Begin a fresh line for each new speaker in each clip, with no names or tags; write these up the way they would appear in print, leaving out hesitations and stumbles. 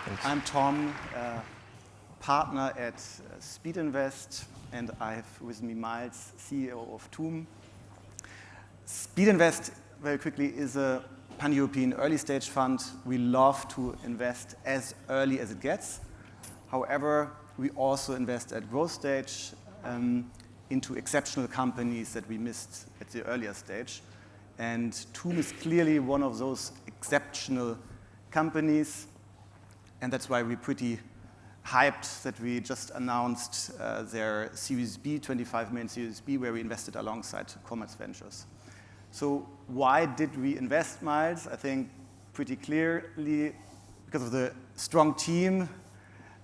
Thanks.
I'm Tom, partner at Speedinvest, and I have with me Myles, CEO of Tuum. Speedinvest, very quickly, is a pan-European early-stage fund. We love to invest as early as it gets. However, we also invest at growth stage into exceptional companies that we missed at the earlier stage. And Tuum is clearly one of those exceptional companies. And that's why we're pretty hyped that we just announced their Series B, 25 million Series B, where we invested alongside Commerce Ventures. So why did we invest, Myles? I think pretty clearly because of the strong team,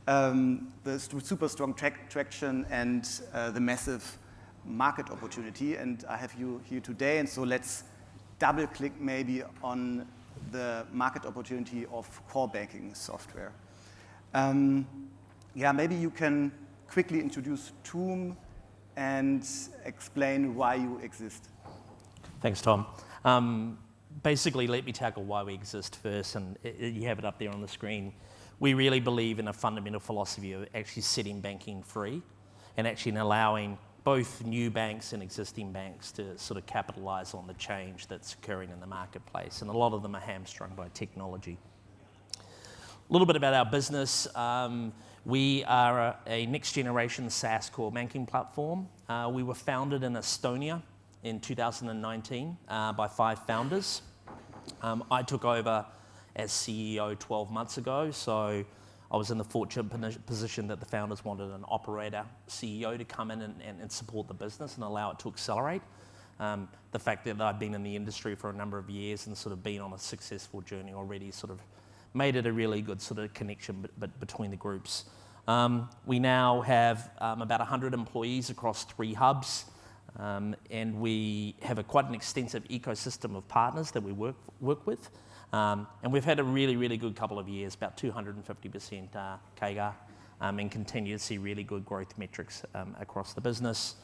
the super strong traction, and the massive market opportunity. And I have you here today, and so let's double-click maybe on the market opportunity of core banking software. Maybe you can quickly introduce Tuum and explain why you exist.
Thanks, Tom. Basically, let me tackle why we exist first, and you have it up there on the screen. We really believe in a fundamental philosophy of actually setting banking free and actually allowing both new banks and existing banks to sort of capitalize on the change that's occurring in the marketplace. And a lot of them are hamstrung by technology. A little bit about our business. We are a next-generation SaaS core banking platform. We were founded in Estonia in 2019 by 5 founders. I took over as CEO 12 months ago, so I was in the fortunate position that the founders wanted an operator CEO to come in and support the business and allow it to accelerate. The fact that I'd been in the industry for a number of years and sort of been on a successful journey already sort of made it a really good sort of connection between the groups. We now have about 100 employees across 3 hubs, and we have quite an extensive ecosystem of partners that we work with. And we've had a really, really good couple of years, about 250% CAGR, and continue to see really good growth metrics across the business.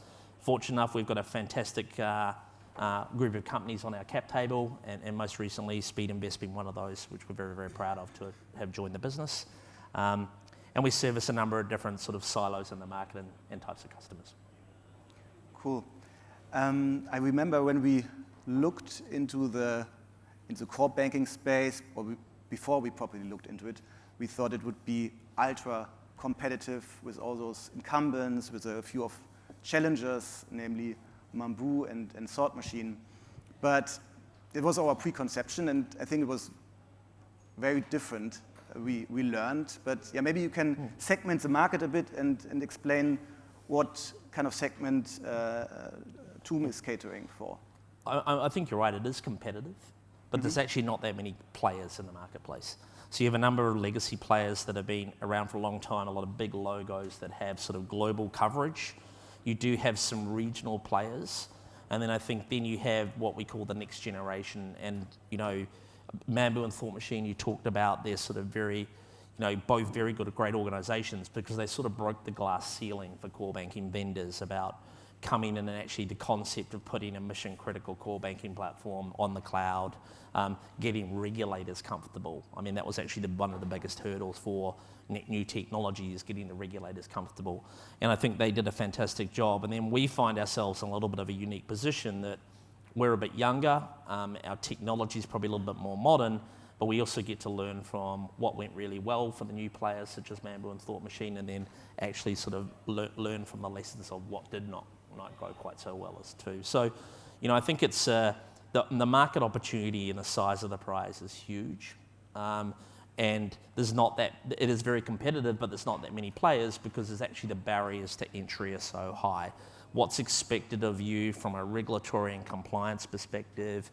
Fortunate enough, we've got a fantastic group of companies on our cap table, and most recently, Speedinvest being one of those, which we're very, very proud of to have joined the business. And we service a number of different sort of silos in the market and types of customers.
Cool. I remember when we looked into the core banking space, or before we properly looked into it, we thought it would be ultra competitive with all those incumbents, with a few of challengers, namely Mambu and Thought Machine. But it was our preconception, and I think it was very different. We learned, but maybe you can segment the market a bit and explain what kind of segment Tuum is catering for.
I think you're right, it is competitive, but there's actually not that many players in the marketplace. So you have a number of legacy players that have been around for a long time, a lot of big logos that have sort of global coverage. You do have some regional players, and then I think then you have what we call the next generation. And Mambu and Thought Machine, you talked about, they're sort of very, both very good, great organizations because they sort of broke the glass ceiling for core banking vendors about coming in and actually the concept of putting a mission-critical core banking platform on the cloud, getting regulators comfortable. I mean, that was actually one of the biggest hurdles for new technology is getting the regulators comfortable. And I think they did a fantastic job. And then we find ourselves in a little bit of a unique position that we're a bit younger, our technology is probably a little bit more modern, but we also get to learn from what went really well for the new players such as Mambu and Thought Machine, and then actually sort of learn from the lessons of what did not go quite so well as too. So, I think it's the market opportunity and the size of the prize is huge. And there's not that, it is very competitive, but there's not that many players because there's actually the barriers to entry are so high. What's expected of you from a regulatory and compliance perspective,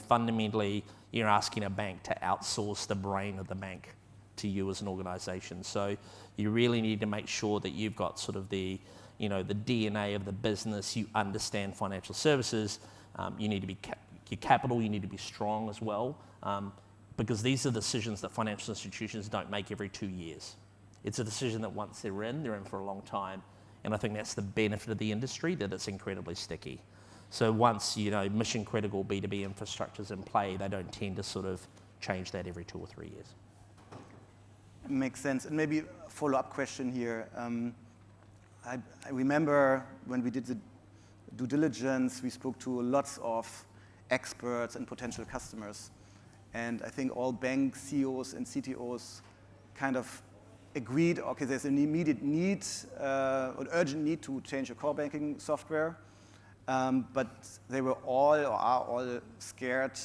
fundamentally, you're asking a bank to outsource the brain of the bank to you as an organization. So you really need to make sure that you've got sort of the DNA of the business, you understand financial services, you need to be, your capital, you need to be strong as well, because these are decisions that financial institutions don't make every 2 years. It's a decision that once they're in for a long time, and I think that's the benefit of the industry, that it's incredibly sticky. So once, mission critical B2B infrastructure's in play, they don't tend to sort of change that every 2 or 3 years.
makes sense. And maybe a follow-up question here. I remember when we did the due diligence, we spoke to lots of experts and potential customers. And I think all bank CEOs and CTOs kind of agreed, okay, there's an immediate need, an urgent need to change your core banking software. But they were all or are all scared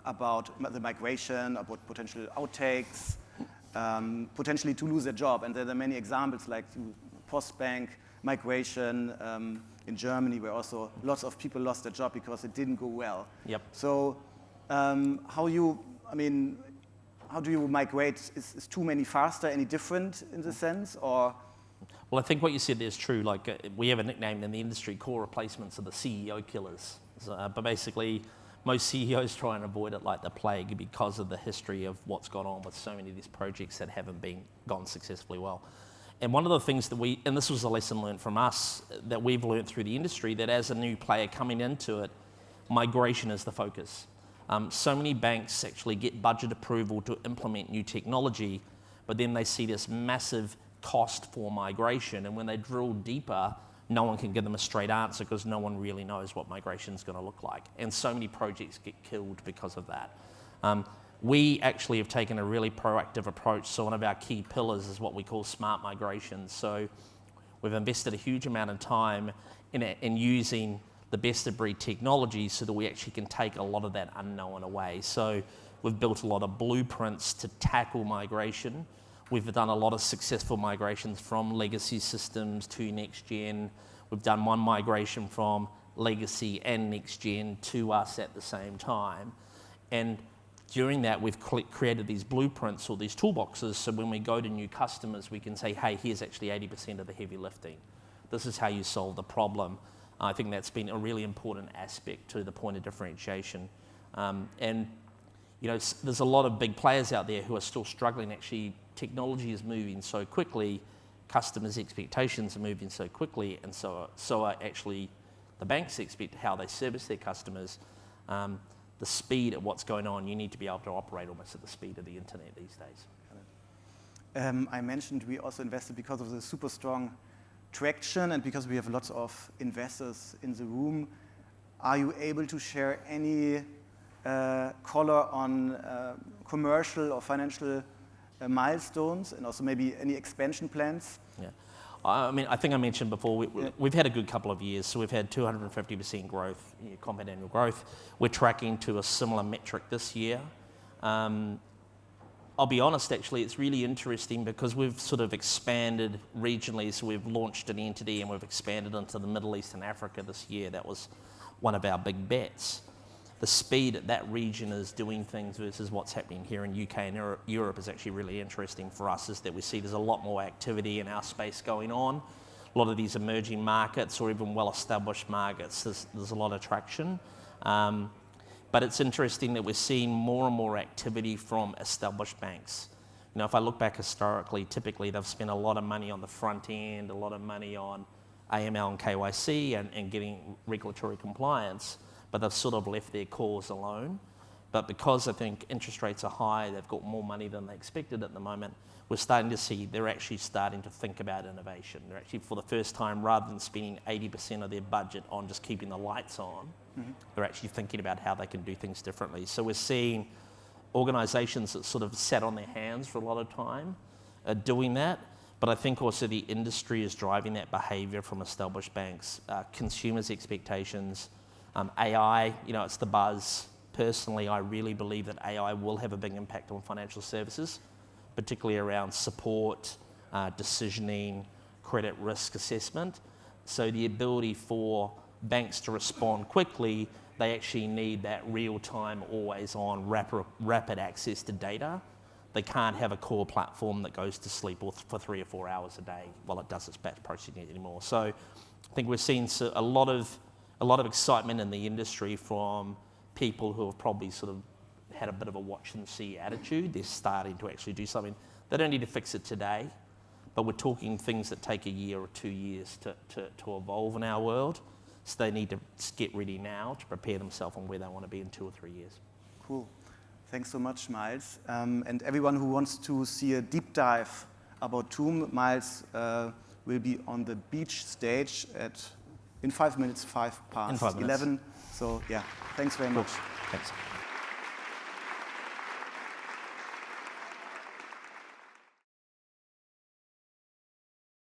about the migration, about potential outtakes, potentially to lose their job. And there are many examples like Postbank migration in Germany, where also lots of people lost their job because it didn't go well.
Yep.
So how do you migrate? Is too many faster any different in the sense, or?
Well, I think what you said there is true. Like we have a nickname in the industry, core replacements are the CEO killers. But basically, most CEOs try and avoid it like the plague because of the history of what's gone on with so many of these projects that haven't gone successfully well. And one of the things that and this was a lesson learned from us, that we've learned through the industry, that as a new player coming into it, migration is the focus. So many banks actually get budget approval to implement new technology, but then they see this massive cost for migration, and when they drill deeper, no one can give them a straight answer because no one really knows what migration is going to look like. And so many projects get killed because of that. We actually have taken a really proactive approach. So one of our key pillars is what we call smart migration. So we've invested a huge amount of time in using the best of breed technology so that we actually can take a lot of that unknown away. So we've built a lot of blueprints to tackle migration. We've done a lot of successful migrations from legacy systems to next gen. We've done one migration from legacy and next gen to us at the same time. And during that, we've created these blueprints or these toolboxes, so when we go to new customers, we can say, hey, here's actually 80% of the heavy lifting. This is how you solve the problem. I think that's been a really important aspect to the point of differentiation. And there's a lot of big players out there who are still struggling. Actually, technology is moving so quickly, customers' expectations are moving so quickly, and so are actually the banks expect how they service their customers. The speed at what's going on, you need to be able to operate almost at the speed of the internet these days.
I mentioned we also invested because of the super strong traction and because we have lots of investors in the room. Are you able to share any color on commercial or financial milestones, and also maybe any expansion plans?
Yeah. I think I mentioned before, we've had a good couple of years. So we've had 250% growth, compound annual growth. We're tracking to a similar metric this year. I'll be honest, actually, it's really interesting because we've sort of expanded regionally. So we've launched an entity and we've expanded into the Middle East and Africa this year. That was one of our big bets. The speed that that region is doing things versus what's happening here in UK and Europe is actually really interesting for us, is that we see there's a lot more activity in our space going on. A lot of these emerging markets or even well-established markets, there's a lot of traction. But it's interesting that we're seeing more and more activity from established banks. If I look back historically, typically they've spent a lot of money on the front end, a lot of money on AML and KYC and getting regulatory compliance, but they've sort of left their cores alone. But because I think interest rates are high, they've got more money than they expected at the moment, we're starting to see they're actually starting to think about innovation. They're actually, for the first time, rather than spending 80% of their budget on just keeping the lights on, they're actually thinking about how they can do things differently. So we're seeing organizations that sort of sat on their hands for a lot of time are doing that. But I think also the industry is driving that behavior from established banks, consumers' expectations, AI, it's the buzz. Personally, I really believe that AI will have a big impact on financial services, particularly around support, decisioning, credit risk assessment. So the ability for banks to respond quickly, they actually need that real-time, always-on, rapid access to data. They can't have a core platform that goes to sleep for 3 or 4 hours a day while it does its batch processing anymore. So I think we're seeing a lot of excitement in the industry from people who have probably sort of had a bit of a watch-and-see attitude. They're starting to actually do something. They don't need to fix it today, but we're talking things that take a year or 2 years to evolve in our world. So they need to get ready now to prepare themselves on where they want to be in 2 or 3 years.
Cool. Thanks so much, Myles. And everyone who wants to see a deep dive about Tuum, Myles will be on the beach stage in 5 minutes, 5 past 11. So yeah, thanks very much.
Thanks.